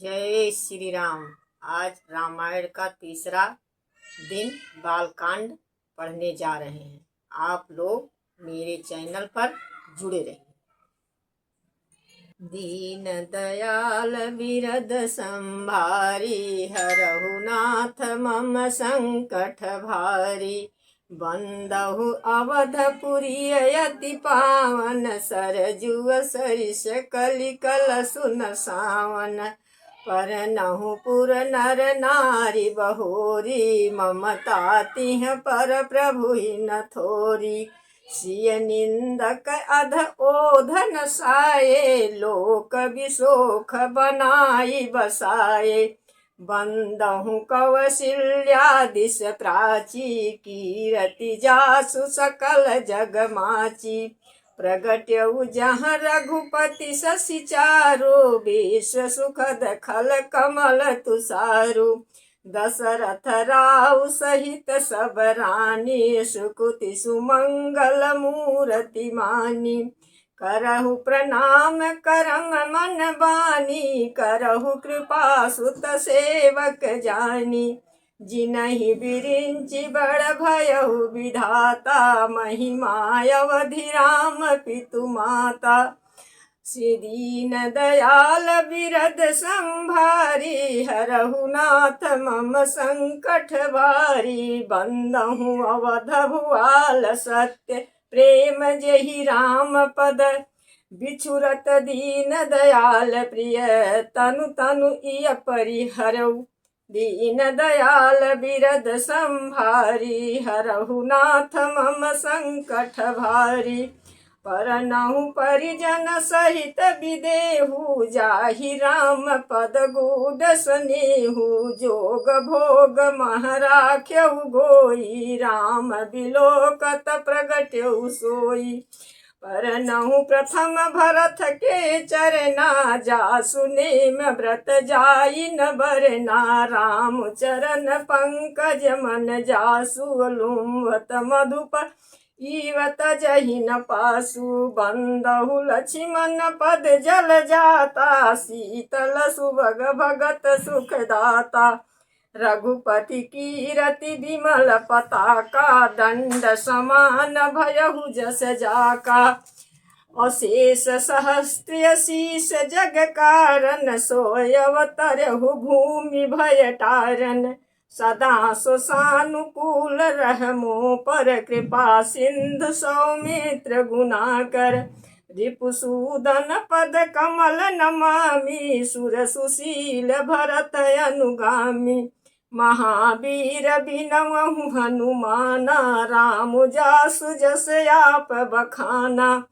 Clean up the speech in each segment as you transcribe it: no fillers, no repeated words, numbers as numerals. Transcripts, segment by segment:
जय श्री राम। आज रामायण का तीसरा दिन बालकांड पढ़ने जा रहे हैं। आप लोग मेरे चैनल पर जुड़े रहिए। दीन दयाल बिरद संभारी, हरहु नाथ मम संकट भारी। बंदहु अवधपुरी अति पावन, सरजु सरिस कलिकल सुन सावन। परनहु पुर नर नारी बहोरी, ममता तिह पर प्रभु न थोरी। सिय निंदक अध ओधन साये, लोक विशोख बनाई बसाए। बंदहु कौशल्या दिस प्राची, कीरति जासु सकल जग माची। प्रगट्यउ जहाँ रघुपति शशि चारु, विश्व सुखद खल कमल तुषारु। दशरथ राउ सहित सब रानी, सुकृति सुमंगल मूरति मानी। करहु प्रणाम करम मन बानी, करहु कृपा सुत सेवक जानी। जिनहि बिरिंचि बड़ भयहु विधाता, महिमा अवधि राम पितु माता। श्री दीन दयाल बिरद संभारी, हरहु नाथ मम संकट भारी। बंदहु अवध भुआल सत्य, प्रेम जेहि राम पद। बिछुरत दीन दयाल प्रिय, तनु तनु इय परिहरऊ। दीन दयाल बिरद संभारी, हरहु नाथ मम संकट भारी। परनहु परिजन सहित विदेहु, जाहि राम पद गूढ़ स्नेहु। जोग भोग मह राख्यहु गोई, राम बिलोकत प्रगट्यहु सोई। परनहु प्रथम भरत के चरना, जासु नेम व्रत जाई न बरना। राम चरण पंकज मन जासु, लुम्बत मधुप ईवत जहि न पासु। बंदहु लक्ष्मण पद जल जाता, शीतल सुभग भगत सुखदाता। रघुपति कीरति विमल पताका, दंड समान भयहु जस जाका। अशेष सहस्त्र शीस जग कारण, सोय अवतरहु भूमि भय टारन। सदा सुसानुकूल रहमो पर, कृपा सिंधु सौमित्र गुणाकर। रिपुसूदन पद कमल नमामि, सुर सुशील भरत अनुगामी। महावीर बिनवहु हनुमाना, राम जासु जस आप बखाना।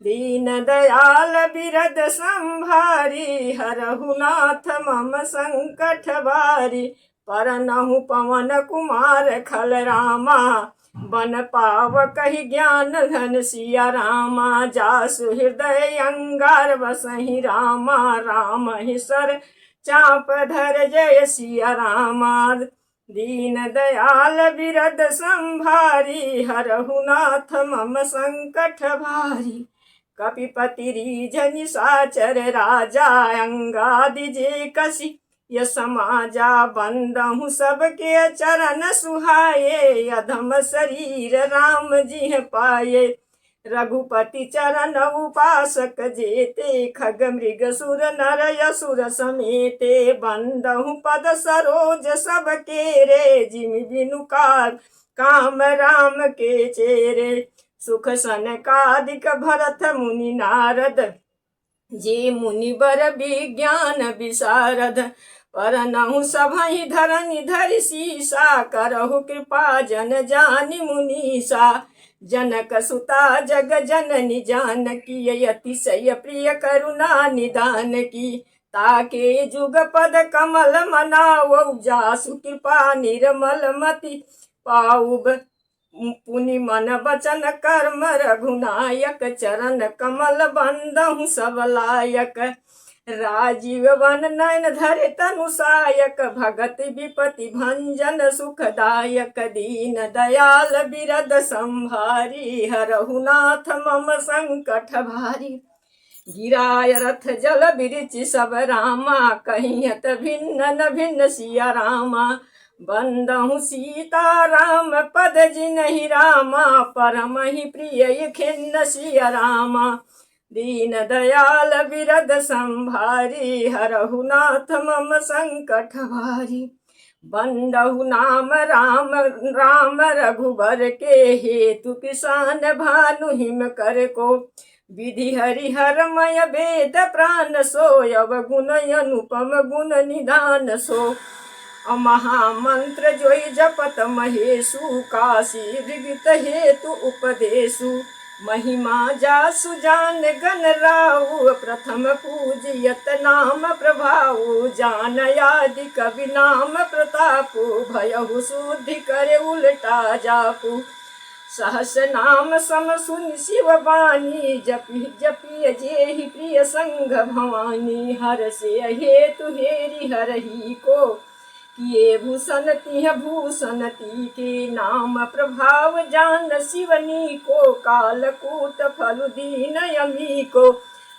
दीन दयाल बिरद संभारी, हरहु नाथ मम संकट भारी। परनहु पवन कुमार खल रामा, बन पावकहि ज्ञान घन सिया रामा। जासु हृदय अंगार बसहि रामा, राम ही सर चाप धर जय सिया रामा। दीन दयाल बिरद संभारी, हरहु नाथ मम संकट भारी। कपिपति रीझ साचर राजा, अंगादि जे कसी य समाजा। बंदहु सबके चरण सुहाये, अधम शरीर राम जिह पाये। रघुपति चरण उपासक जेते, खग मृग सुर नर असुर समेते। बंदहु पद सरोज सब केरे, जिमि बिनु काम राम के चेरे। सुख सनकादिक भरत मुनि नारद, जे मुनिवर विज्ञान विशारद। परनहु सभहि धरनि धरि सीसा, करहु कृपा जन जानि मुनीसा। जनक सुता जग जननी जानकी, अतिशय प्रिय करुणा निदान की। ताके जुग पद कमल मनावौ, जासु कृपा निर्मल मति पाउब। पुनि मन बचन कर्म रघुनायक, चरण कमल बंदहु सब लायक। राजीव वन नयन धरे तनु सायक, भगत विपति भंजन सुखदायक। दीन दयाल बिरद संभारी, हरहु नाथ मम संकट भारी। गिराय रथ जल बिरिच सब रामा, कहियत भिन्न न भिन्न सिया रामा। बंदहु सीता राम पद जिनहि रामा, परमहि प्रिय खिन्न सिया रामा। दीन दयाल बिरद संभारी, हरहु नाथ मम संकट भारी। बंदहु नाम राम राम रघुबर के, हेतु किसान भानु हिम कर को। विधि हरिहरमय वेद प्राण सोयब, गुण अनुपम गुण निधान सो। महामंत्र जोई जपत महेशु, काशी विदित हेतु उपदेशु। महिमा जासु जान गण राउ, प्रथम पूजियत नाम प्रभाउ। जान आदि कवि नाम प्रतापु, भयहु शुद्धि करे उलटा जापु। सहस नाम सम सुन शिव वाणी, जपि जपि जेहि प्रिय संग भवानी। हर से हेतु हेरि हरहि को, किए भूषण तिह भूषण के। नाम प्रभाव जान शिवनी को, कालकूट फल दीन यमी को।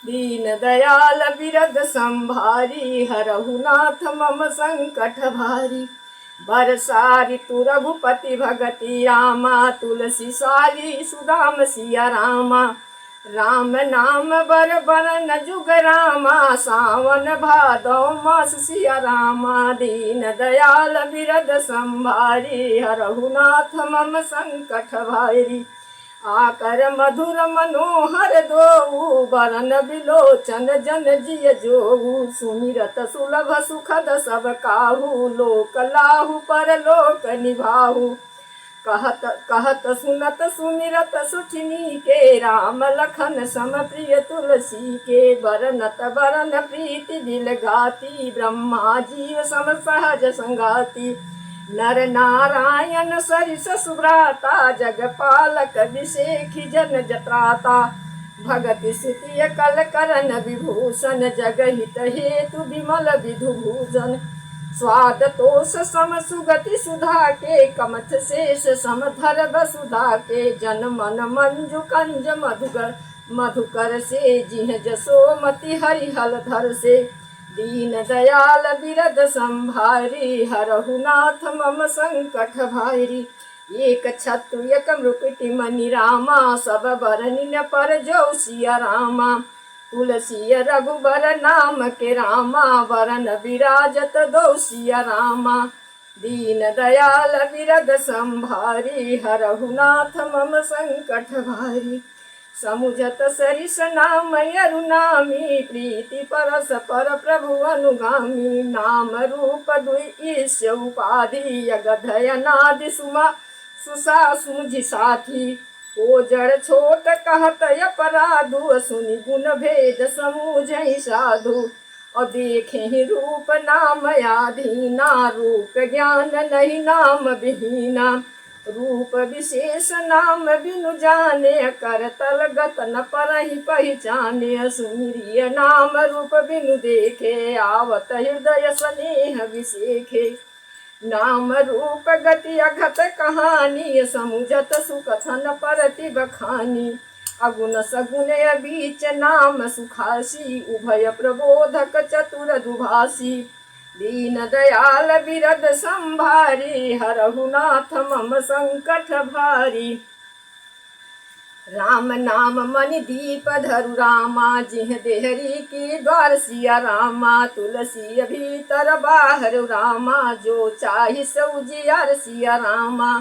दीन दयाल बिरद संभारी, हरहु नाथ मम संकट भारी। बरसा ऋतु रघुपति भगति रामा, तुलसी साली सुदाम सिया रामा। राम नाम बर बरन जुग रामा, सावन भादौ मास सिया रामा। दीन दयाल बिरद संभारी, हरहु नाथ मम संकट भारी। आकर मधुर मनोहर दोऊ, बरन बिलोचन जन जिय जोऊ। सुमिरत सुलभ सुखद सब काहू, लोक लाहू परलोक निभाहू। कहत सुनत सुमिरत सुठिनी के, राम लखन सम प्रिय तुलसी के। बरनत बरन प्रीति दिल गाती, ब्रह्मा जीव सम सहज संगाती। नर नारायण सरिस सुभ्राता, जगपालक विशेखि जन जत्राता। भगति स्तुति कल करन विभूषण, जगहित हेतु विमल विधु भूषण। स्वाद तोष सम सुगति सुधा के, कमथ शेष समधर वसुधा के। जन मन मंजु कंज मधुकर से, जिह जसोमति हरिहल धर से। दीन दयाल बिरद संभारी, हरहु नाथ मम संकट भारी। एक छत्रु एक मृकुटि मणि रामा, सब बरनि न पर जो सिया रामा। तुलसी रघुबर नाम के रामा, वरन विराजत दो सिया रामा। दीन दयाल बिरद संभारी, हरहु नाथ मम संकट भारी। समुझत सरिस नाम अरुनामी, प्रीति परस पर प्रभु अनुगामी। नाम रूप दुई ईश उपाधि, अगधय नादि सुमा सुसा सुझि साथी। ओ जड़ छोट कहत अपराधु, सुनि गुण भेद समूझहि साधु। और देखे रूप नाम आधीना, रूप ज्ञान नहीं नाम विहीना। रूप विशेष नाम बिनु जाने, कर तल गत न परहि पहिचाने। सुमिरिय नाम रूप बिनु देखे, आवत हृदय स्नेह विसेखे। नाम रूप गति अघत कहानी, समुझत सुकथन परति बखानी। अगुण सगुण बीच नाम सुखासी, उभय प्रबोधक चतुर दुभासी। दीन दयाल बिरद संभारी, हरहु नाथ मम संकट भारी। राम नाम मणि दीप धरु रामा, जिह देहरी की द्वार सिया रामा। तुलसी भीतर बाहर रामा, जो चाहि सो उजियार सिया रामा।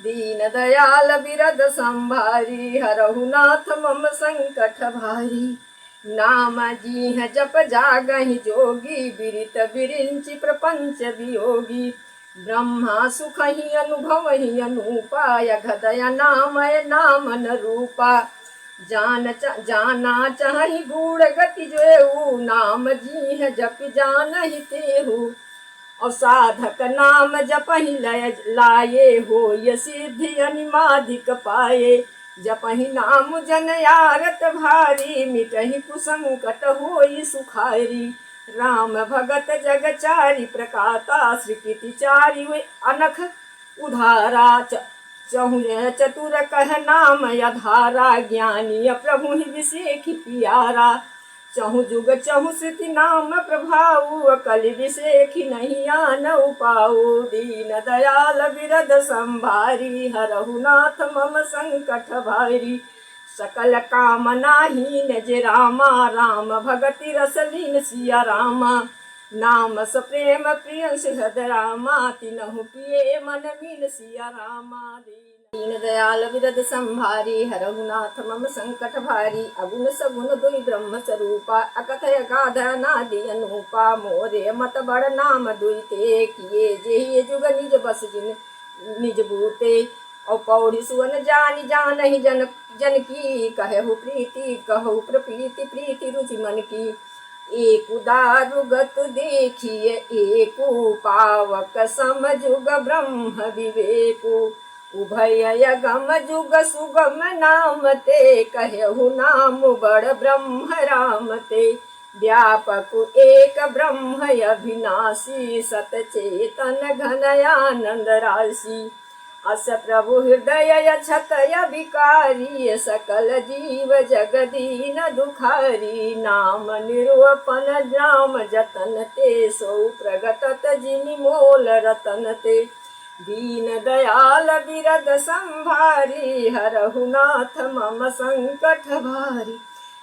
दीन दयाल बिरद संभारी, हरहु नाथ मम संकट भारी। नाम जिह जप जागहि जोगी, बिरित बिरिंचि प्रपंच वियोगी। ब्रह्मा सुखहि अनुभवहि अनूपा, अघदय नामय नाम न रूपा। जाना चाहि गूढ़ गति जेहू, नाम जिह जप जानहि तेहू। और साधक नाम जपहि लय लाये, होय सिद्धि अनिमादिक पाए। जपहि नाम जन आरत भारी, मिटहि कुसंकट होई सुखारी। राम भगत जग चारि प्रकाता, श्रीकृति चारि अनख उधारा। चहु चतुर कह नाम अधारा, ज्ञानी प्रभु विशेखि पियारा। चहु जुग चहु श्रुति नाम प्रभाऊ कलि विषेखि नहीं आन उपाऊ दीन दयाल बिरद संभारी हरहु नाथ मम संकट भारी सकल कामना हीन जे रामा राम भगति रस लीन सिया रामा नाम सप्रेम प्रिय सिहद रामा तिनहु पिए मन मीन सिया रामा दीन दयाल विरद संभारी हरहु नाथ मम संकट भारी अगुण सगुण दुई ब्रह्म स्वरूपा अकथय गाध अनादि अनूपा मोरे मत बड़ नाम दुई ते किए जेहि जुग निज बस जिन निज बूते और पौड़ी सुवन जानी जानहि जन जन की कहु प्रीति कहु प्रप्रीति प्रीति रुचि मन की एक दारु गत देखिए एक पावक समजुग ब्रह्म विवेकु उभय गम जुग सुगम नाम ते कहु नाम बड़ ब्रह्म राम ते व्यापक एक ब्रह्म अविनाशी सतचेतन घनयानंद राशि अस प्रभु हृदय छतय विकारी सकल जीव जगदीन दुखारी नाम निरूपण नाम जतन ते सो प्रगटत जिमि मोल रतन ते दीन दयाल बिरद संभारी हरहु नाथ मम संकट भारी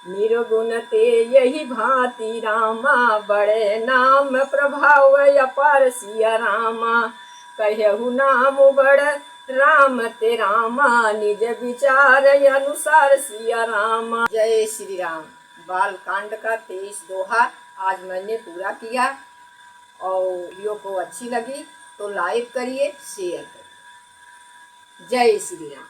निर्गुण ते यही भांति रामा बड़े नाम प्रभाव अपार सिया रामा कहु नाम बड़ राम ते रामा निज विचार अनुसार सिया रामा। जय श्री राम। बाल कांड का 23 दोहा आज मैंने पूरा किया और वीडियो को अच्छी लगी तो लाइक करिए शेयर करिए। जय श्री राम।